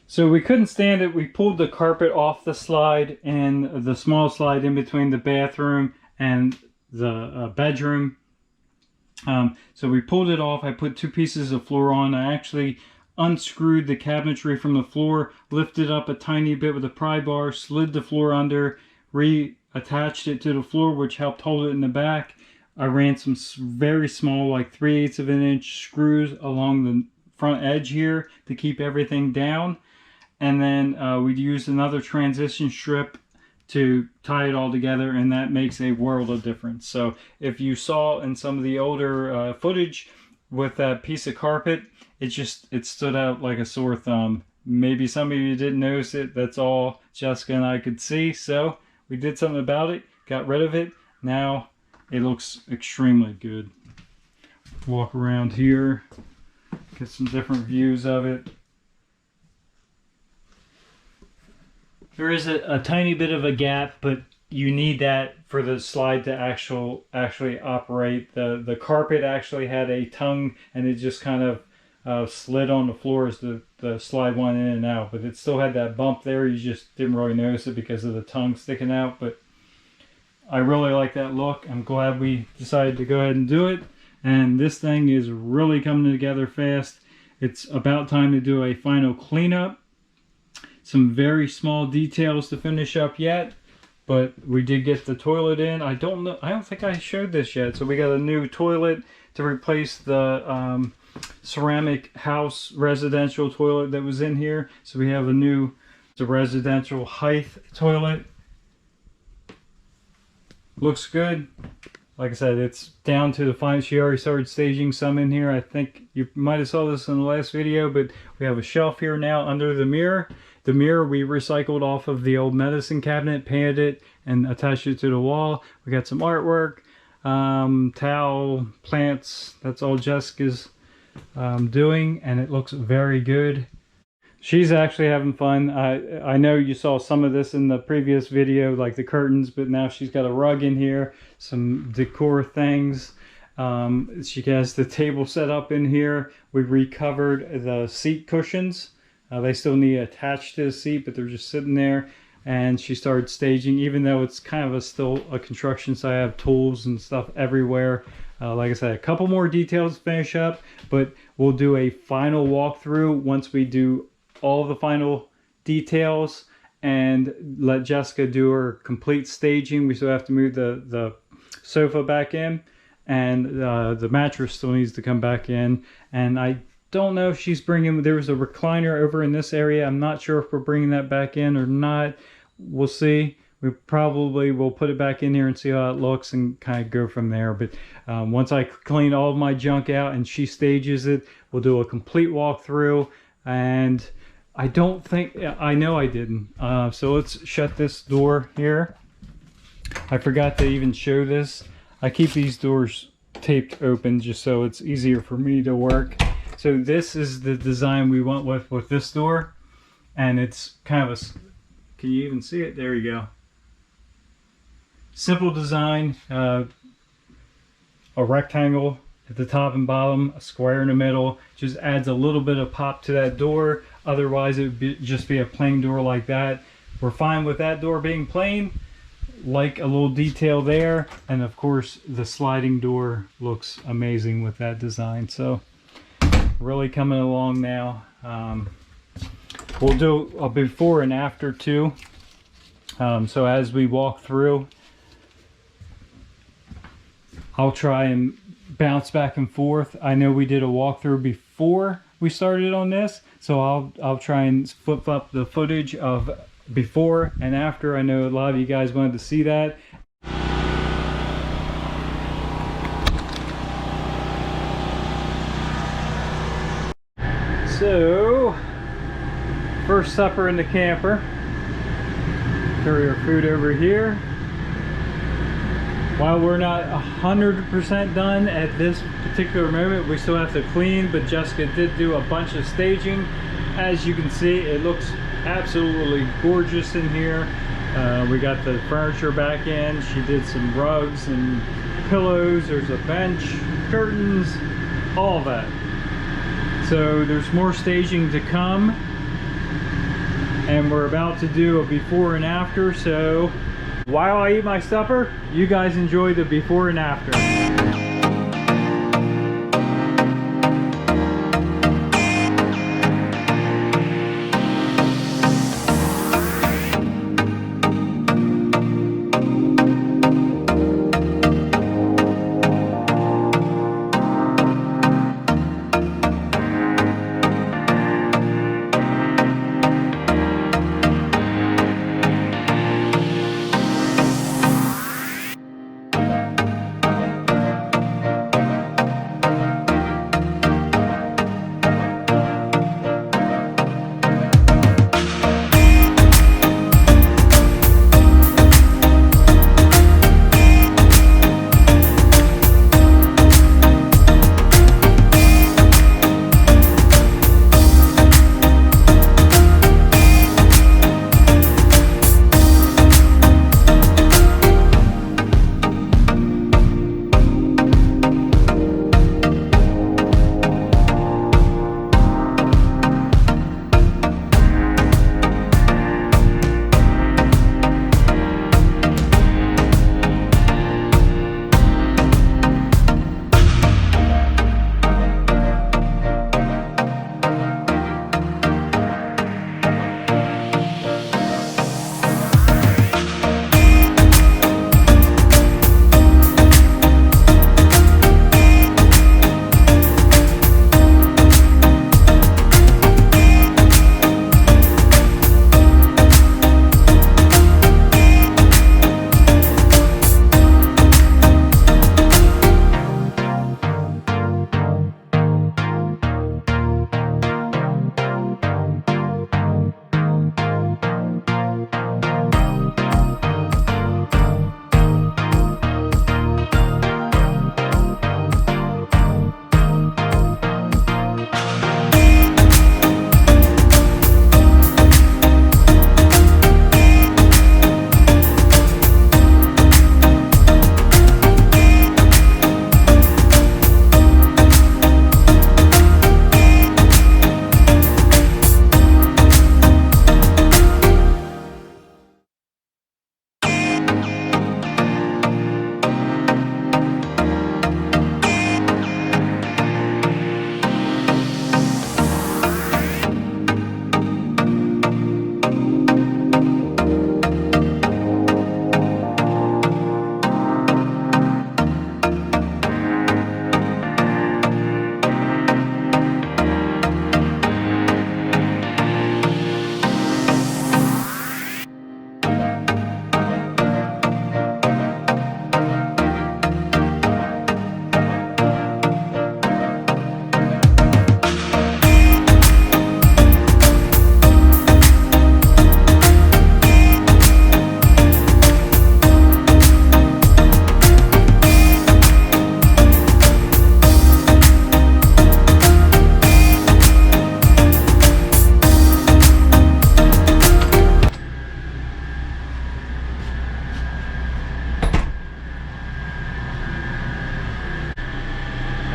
So we couldn't stand it. We pulled the carpet off the slide and the small slide in between the bathroom and the bedroom. So we pulled it off. I put 2 pieces of floor on. I actually unscrewed the cabinetry from the floor, lifted up a tiny bit with a pry bar, slid the floor under, reattached it to the floor, which helped hold it in the back. I ran some very small, like 3/8 of an inch screws along the front edge here to keep everything down. And then we used another transition strip to tie it all together, and that makes a world of difference. So if you saw in some of the older footage with that piece of carpet, it stood out like a sore thumb. Maybe some of you didn't notice it. That's all Jessica and I could see. So we did something about it, got rid of it. Now it looks extremely good. Walk around here, get some different views of it. There is a tiny bit of a gap, but you need that for the slide to actually operate. The carpet actually had a tongue, and it just kind of slid on the floor as the slide went in and out. But it still had that bump there. You just didn't really notice it because of the tongue sticking out. But I really like that look. I'm glad we decided to go ahead and do it. And this thing is really coming together fast. It's about time to do a final cleanup. Some very small details to finish up yet, but we did get the toilet in. I don't think I showed this yet. So we got a new toilet to replace the ceramic house residential toilet that was in here. So we have the residential height toilet. Looks good. Like I said, it's down to the final. She already started staging some in here. I think you might have saw this in the last video, but we have a shelf here now under the mirror. The mirror we recycled off of the old medicine cabinet, painted it, and attached it to the wall. We got some artwork, towel, plants. That's all Jessica's doing, and it looks very good. She's actually having fun. I know you saw some of this in the previous video, like the curtains, but now she's got a rug in here, some decor things. She has the table set up in here. We recovered the seat cushions. They still need attached to the seat, but they're just sitting there. And she started staging, even though it's kind of still a construction site. I have tools and stuff everywhere. Like I said, a couple more details to finish up, but we'll do a final walkthrough once we do all the final details and let Jessica do her complete staging. We still have to move the sofa back in, and the mattress still needs to come back in. And I don't know if she's bringing, there was a recliner over in this area. I'm not sure if we're bringing that back in or not. We'll see. We probably will put it back in here and see how it looks and kind of go from there. But once I clean all of my junk out and she stages it, we'll do a complete walkthrough. And I don't think, I know I didn't. So let's shut this door here. I forgot to even show this. I keep these doors taped open just so it's easier for me to work. So this is the design we went with this door. And it's kind of a, can you even see it? There you go. Simple design, a rectangle at the top and bottom, a square in the middle. Just adds a little bit of pop to that door. Otherwise, it would just be a plain door like that. We're fine with that door being plain. Like a little detail there. And of course, the sliding door looks amazing with that design. So, really coming along now. We'll do a before and after too. So as we walk through, I'll try and bounce back and forth. I know we did a walkthrough before we started on this, so I'll try and flip up the footage of before and after. I know a lot of you guys wanted to see that. So, first supper in the camper. Carry our food over here. While we're not 100% done at this particular moment, we still have to clean, but Jessica did do a bunch of staging. As you can see, it looks absolutely gorgeous in here. We got the furniture back in. She did some rugs and pillows. There's a bench, curtains, all that. So there's more staging to come. and we're about to do a before and after. So while I eat my supper, you guys enjoy the before and after.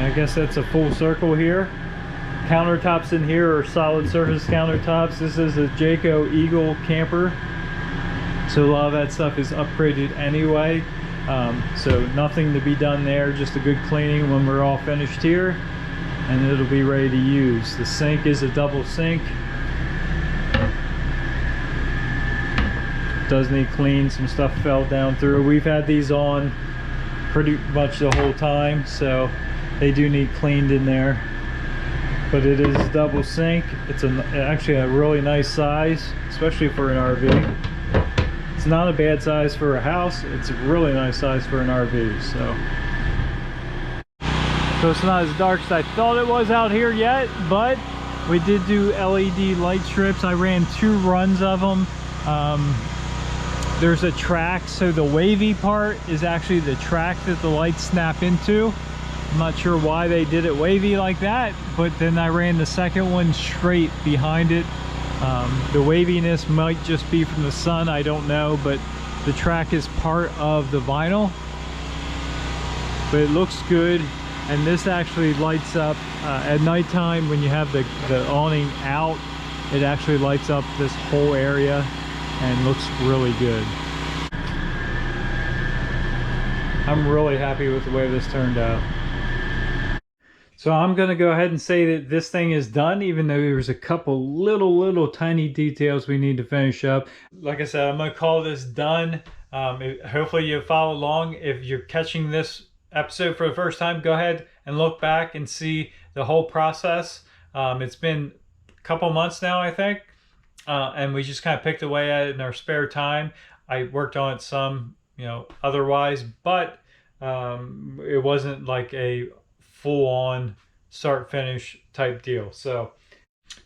I guess that's a full circle here. Countertops in here are solid surface countertops. This is a Jayco Eagle camper, so a lot of that stuff is upgraded anyway. So nothing to be done there, just a good cleaning when we're all finished here, and it'll be ready to use. The sink is a double sink. Does need clean, some stuff fell down through. We've had these on pretty much the whole time, so they do need cleaned in there. But it is a double sink. It's actually a really nice size, especially for an RV. It's not a bad size for a house. It's a really nice size for an RV. So it's not as dark as I thought it was out here yet, but we did do LED light strips. I ran 2 runs of them. There's a track, so the wavy part is actually the track that the lights snap into. I'm not sure why they did it wavy like that, but then I ran the second one straight behind it. The waviness might just be from the sun, I don't know, but the track is part of the vinyl. But it looks good, and this actually lights up at nighttime when you have the awning out. it actually lights up this whole area and looks really good. I'm really happy with the way this turned out. So I'm going to go ahead and say that this thing is done, even though there's a couple little tiny details we need to finish up. Like I said, I'm going to call this done. Hopefully you follow along. If you're catching this episode for the first time, go ahead and look back and see the whole process. It's been a couple months now, I think, and we just kind of picked away at it in our spare time. I worked on it some, otherwise, but it wasn't like a full-on start finish type deal. So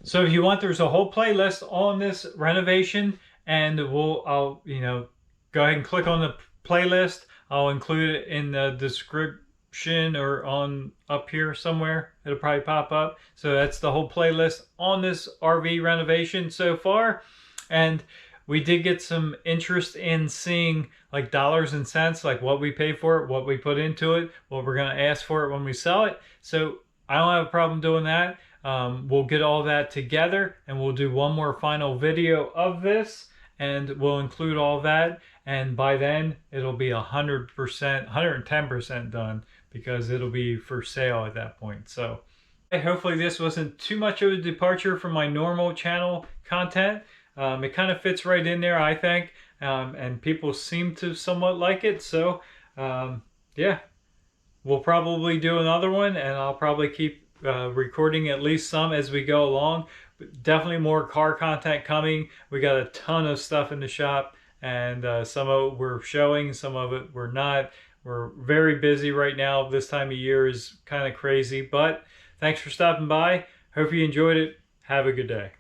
if you want, there's a whole playlist on this renovation, and I'll go ahead and click on the playlist. I'll include it in the description or on up here somewhere. It'll probably pop up. So that's the whole playlist on this RV renovation so far. And we did get some interest in seeing like dollars and cents, like what we pay for it, what we put into it, what we're going to ask for it when we sell it. So I don't have a problem doing that. We'll get all that together and we'll do one more final video of this, and we'll include all that. And by then it'll be 100%, 110% done, because it'll be for sale at that point. So hopefully this wasn't too much of a departure from my normal channel content. It kind of fits right in there, I think, and people seem to somewhat like it. So yeah, we'll probably do another one, and I'll probably keep recording at least some as we go along. But definitely more car content coming. We got a ton of stuff in the shop, and some of it we're showing, some of it we're not. We're very busy right now. This time of year is kind of crazy, but thanks for stopping by. Hope you enjoyed it. Have a good day.